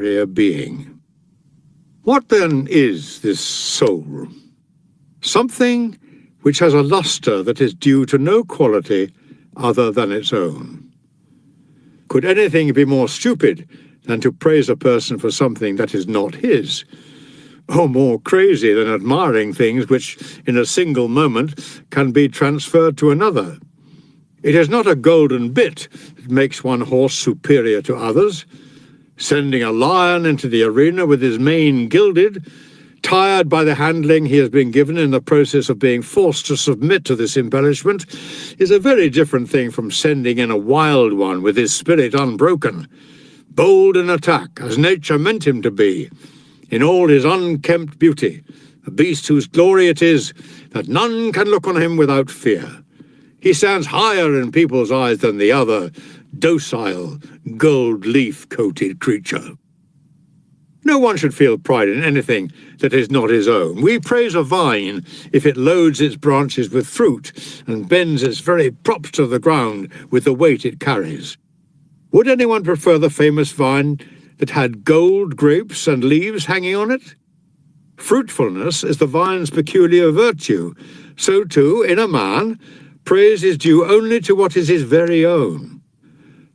superior being. What then is this soul? Something which has a lustre that is due to no quality other than its own. Could anything be more stupid than to praise a person for something that is not his? Or more crazy than admiring things which, in a single moment, can be transferred to another? It is not a golden bit that makes one horse superior to others. Sending a lion into the arena with his mane gilded, tired by the handling he has been given in the process of being forced to submit to this embellishment, is a very different thing from sending in a wild one with his spirit unbroken, bold in attack, as nature meant him to be, in all his unkempt beauty, a beast whose glory it is that none can look on him without fear. He stands higher in people's eyes than the other, docile, gold-leaf-coated creature. No one should feel pride in anything that is not his own. We praise a vine if it loads its branches with fruit and bends its very props to the ground with the weight it carries. Would anyone prefer the famous vine that had gold grapes and leaves hanging on it? Fruitfulness is the vine's peculiar virtue. So too, in a man, praise is due only to what is his very own.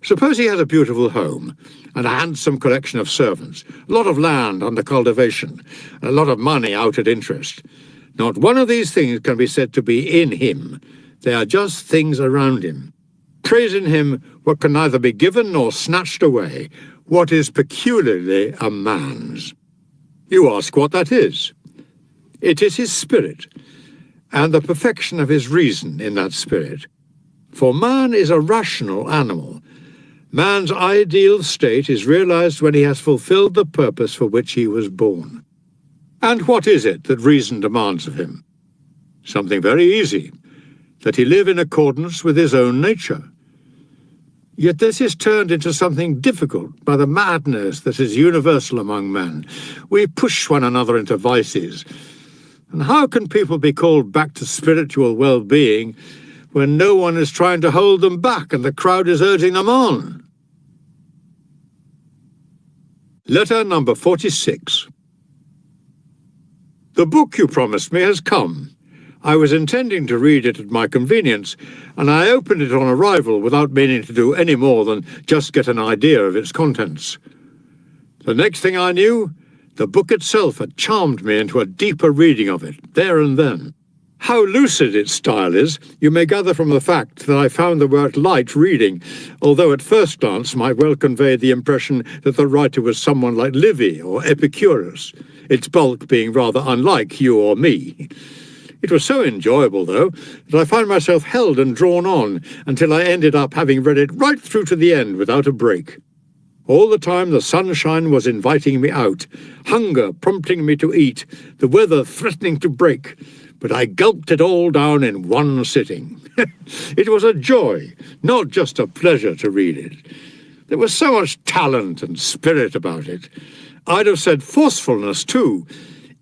Suppose he has a beautiful home and a handsome collection of servants, a lot of land under cultivation, and a lot of money out at interest. Not one of these things can be said to be in him. They are just things around him. Praise in him what can neither be given nor snatched away, what is peculiarly a man's. You ask what that is. It is his spirit, and the perfection of his reason in that spirit. For man is a rational animal. Man's ideal state is realized when he has fulfilled the purpose for which he was born. And what is it that reason demands of him? Something very easy, that he live in accordance with his own nature. Yet this is turned into something difficult by the madness that is universal among men. We push one another into vices. And how can people be called back to spiritual well-being when no one is trying to hold them back and the crowd is urging them on? Letter number 46. The book you promised me has come. I was intending to read it at my convenience, and I opened it on arrival without meaning to do any more than just get an idea of its contents. The next thing I knew, the book itself had charmed me into a deeper reading of it, there and then. How lucid its style is, you may gather from the fact that I found the work light reading, although at first glance might well convey the impression that the writer was someone like Livy or Epicurus, its bulk being rather unlike you or me. It was so enjoyable, though, that I found myself held and drawn on until I ended up having read it right through to the end without a break. All the time the sunshine was inviting me out, hunger prompting me to eat, the weather threatening to break, but I gulped it all down in one sitting. It was a joy, not just a pleasure to read it. There was so much talent and spirit about it. I'd have said forcefulness, too,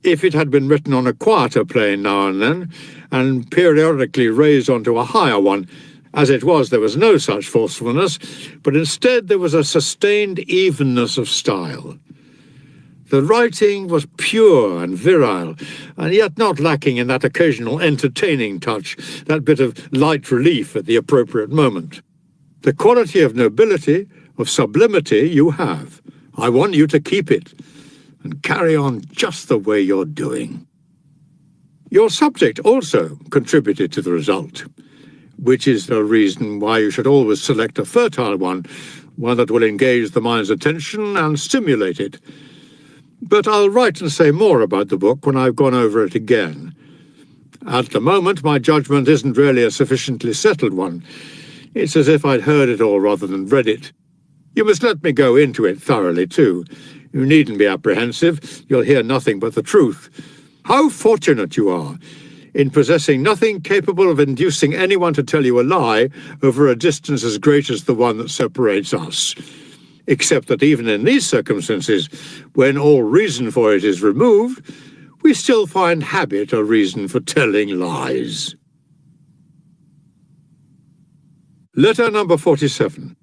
if it had been written on a quieter plane now and then, and periodically raised onto a higher one. As it was, there was no such forcefulness, but instead there was a sustained evenness of style. The writing was pure and virile, and yet not lacking in that occasional entertaining touch, that bit of light relief at the appropriate moment. The quality of nobility, of sublimity you have. I want you to keep it, and carry on just the way you're doing. Your subject also contributed to the result, which is the reason why you should always select a fertile one that will engage the mind's attention and stimulate it. But I'll write and say more about the book when I've gone over it again. At the moment, my judgment isn't really a sufficiently settled one. It's as if I'd heard it all rather than read it. You must let me go into it thoroughly, too. You needn't be apprehensive. You'll hear nothing but the truth. How fortunate you are in possessing nothing capable of inducing anyone to tell you a lie over a distance as great as the one that separates us. Except that even in these circumstances, when all reason for it is removed, we still find habit a reason for telling lies. Letter number 47.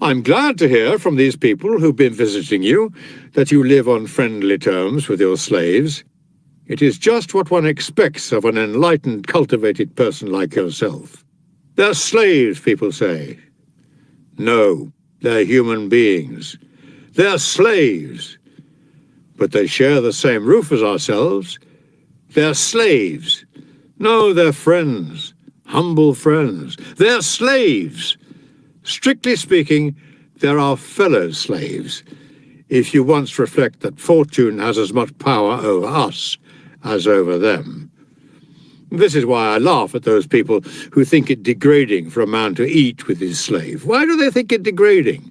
I'm glad to hear from these people who've been visiting you that you live on friendly terms with your slaves. It is just what one expects of an enlightened, cultivated person like yourself. They're slaves, people say. No, they're human beings. They're slaves. But they share the same roof as ourselves. They're slaves. No, they're friends. Humble friends. They're slaves. Strictly speaking, they're our fellow slaves, if you once reflect that fortune has as much power over us as over them. This is why I laugh at those people who think it degrading for a man to eat with his slave. Why do they think it degrading?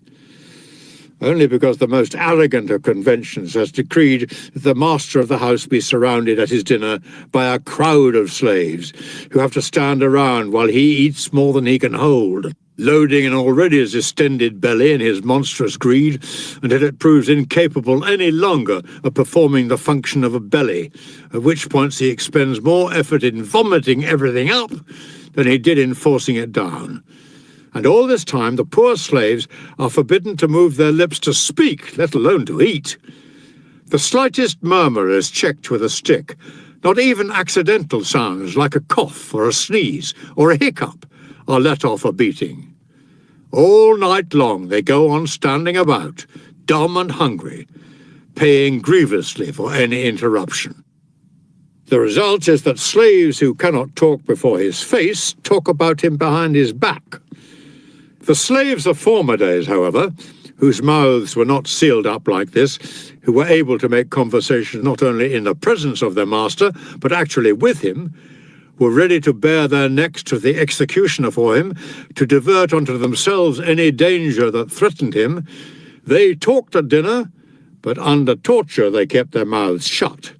Only because the most arrogant of conventions has decreed that the master of the house be surrounded at his dinner by a crowd of slaves who have to stand around while he eats more than he can hold, loading an already distended belly in his monstrous greed until it proves incapable any longer of performing the function of a belly, at which points he expends more effort in vomiting everything up than he did in forcing it down. And all this time the poor slaves are forbidden to move their lips to speak, let alone to eat. The slightest murmur is checked with a stick. Not even accidental sounds like a cough or a sneeze or a hiccup are let off a beating. All night long they go on standing about, dumb and hungry, paying grievously for any interruption. The result is that slaves who cannot talk before his face talk about him behind his back. The slaves of former days, however, whose mouths were not sealed up like this, who were able to make conversation not only in the presence of their master, but actually with him, were ready to bare their necks to the executioner for him, to divert unto themselves any danger that threatened him. They talked at dinner, but under torture they kept their mouths shut.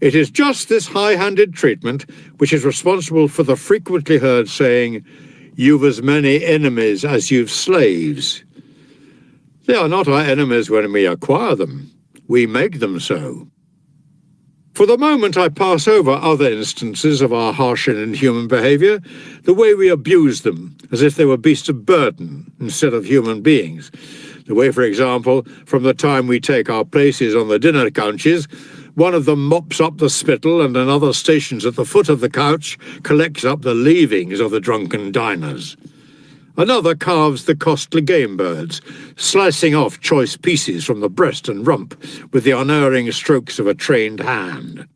It is just this high-handed treatment which is responsible for the frequently heard saying, "You've as many enemies as you've slaves." They are not our enemies when we acquire them. We make them so. For the moment I pass over other instances of our harsh and inhuman behavior, the way we abuse them, as if they were beasts of burden instead of human beings. The way, for example, from the time we take our places on the dinner couches, one of them mops up the spittle and another stations at the foot of the couch, collects up the leavings of the drunken diners. Another carves the costly game birds, slicing off choice pieces from the breast and rump with the unerring strokes of a trained hand.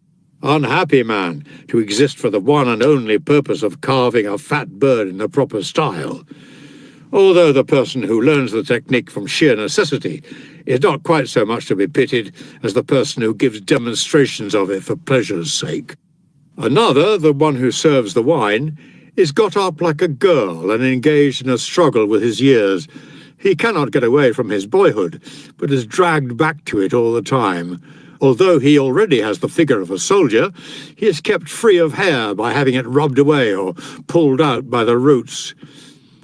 Unhappy man, to exist for the one and only purpose of carving a fat bird in the proper style. Although the person who learns the technique from sheer necessity is not quite so much to be pitied as the person who gives demonstrations of it for pleasure's sake. Another, the one who serves the wine, is got up like a girl and engaged in a struggle with his years. He cannot get away from his boyhood, but is dragged back to it all the time. Although he already has the figure of a soldier, he is kept free of hair by having it rubbed away or pulled out by the roots.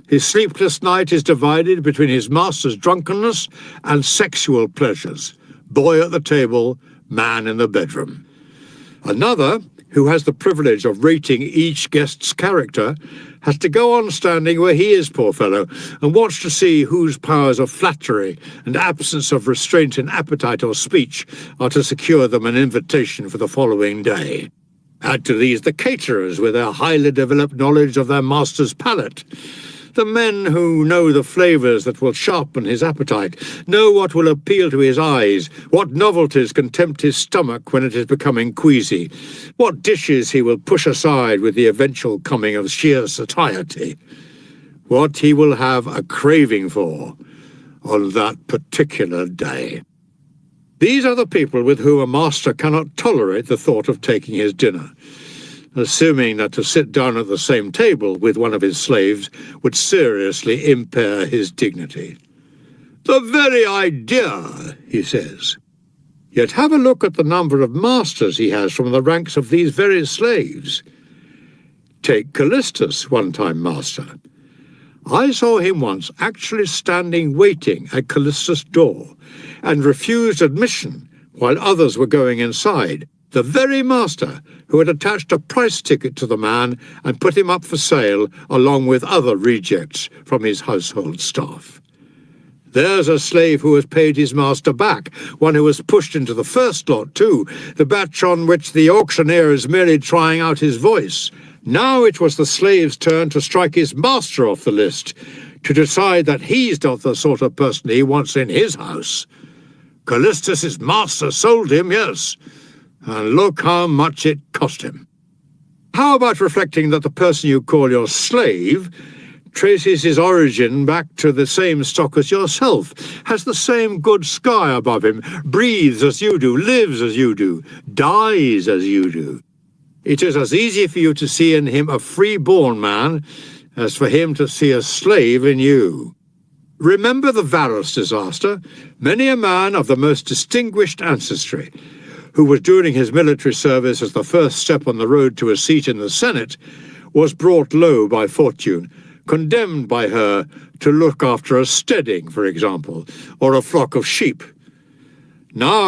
His sleepless night is divided between his master's drunkenness and sexual pleasures. Boy at the table, man in the bedroom. Another, who has the privilege of rating each guest's character, has to go on standing where he is, poor fellow, and watch to see whose powers of flattery and absence of restraint in appetite or speech are to secure them an invitation for the following day. Add to these the caterers with their highly developed knowledge of their master's palate. The men who know the flavours that will sharpen his appetite, know what will appeal to his eyes, what novelties can tempt his stomach when it is becoming queasy, what dishes he will push aside with the eventual coming of sheer satiety, what he will have a craving for on that particular day. These are the people with whom a master cannot tolerate the thought of taking his dinner, assuming that to sit down at the same table with one of his slaves would seriously impair his dignity. "The very idea," he says. Yet have a look at the number of masters he has from the ranks of these very slaves. Take Callistus, one-time master. I saw him once actually standing waiting at Callistus' door, and refused admission while others were going inside. The very master who had attached a price ticket to the man and put him up for sale along with other rejects from his household staff. There's a slave who has paid his master back, one who was pushed into the first lot too, the batch on which the auctioneer is merely trying out his voice. Now it was the slave's turn to strike his master off the list, to decide that he's not the sort of person he wants in his house. Callistus's master sold him, yes, and look how much it cost him. How about reflecting that the person you call your slave traces his origin back to the same stock as yourself, has the same good sky above him, breathes as you do, lives as you do, dies as you do? It is as easy for you to see in him a free-born man as for him to see a slave in you. Remember the Varus disaster? Many a man of the most distinguished ancestry, who was doing his military service as the first step on the road to a seat in the Senate, was brought low by fortune, condemned by her to look after a steading, for example, or a flock of sheep. Now